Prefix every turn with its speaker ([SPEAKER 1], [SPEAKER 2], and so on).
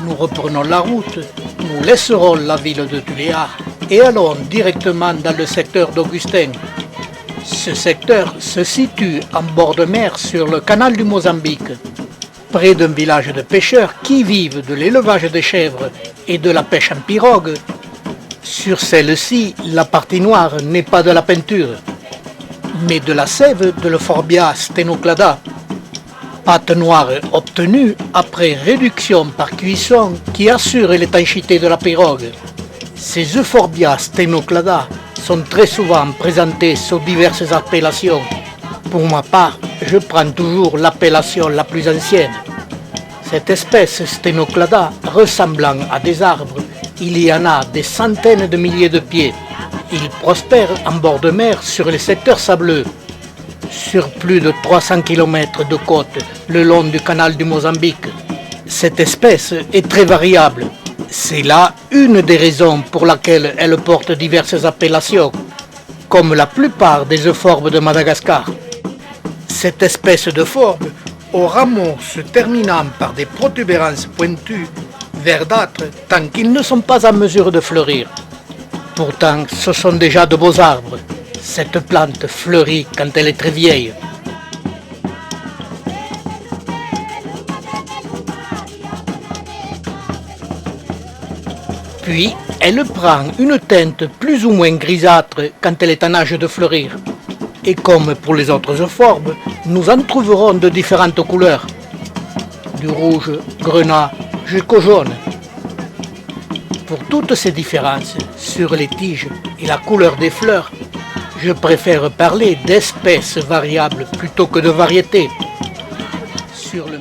[SPEAKER 1] nous reprenons la route, nous laisserons la ville de Tuléar et allons directement dans le secteur d'Augustin. Ce secteur se situe en bord de mer sur le canal du Mozambique, près d'un village de pêcheurs qui vivent de l'élevage de chèvres et de la pêche en pirogue. Sur celle-ci, la partie noire n'est pas de la peinture, mais de la sève de l'Euphorbia stenoclada, pâte noire obtenue après réduction par cuisson qui assure l'étanchéité de la pirogue. Ces Euphorbia stenoclada sont très souvent présentés sous diverses appellations. Pour ma part, je prends toujours l'appellation la plus ancienne. Cette espèce stenoclada ressemblant à des arbres, il y en a des centaines de milliers de pieds. Il prospère en bord de mer sur les secteurs sableux. Sur plus de 300 km de côte le long du canal du Mozambique. Cette espèce est très variable. C'est là une des raisons pour laquelle elle porte diverses appellations, comme la plupart des euphorbes de Madagascar. Cette espèce de forbe, aux rameaux se terminant par des protubérances pointues, verdâtres, tant qu'ils ne sont pas en mesure de fleurir. Pourtant, ce sont déjà de beaux arbres. Cette plante fleurit quand elle est très vieille. Puis, elle prend une teinte plus ou moins grisâtre quand elle est en âge de fleurir. Et comme pour les autres euphorbes, nous en trouverons de différentes couleurs, du rouge, grenat, jusqu'au jaune. Pour toutes ces différences sur les tiges et la couleur des fleurs, je préfère parler d'espèces variables plutôt que de variétés. Sur le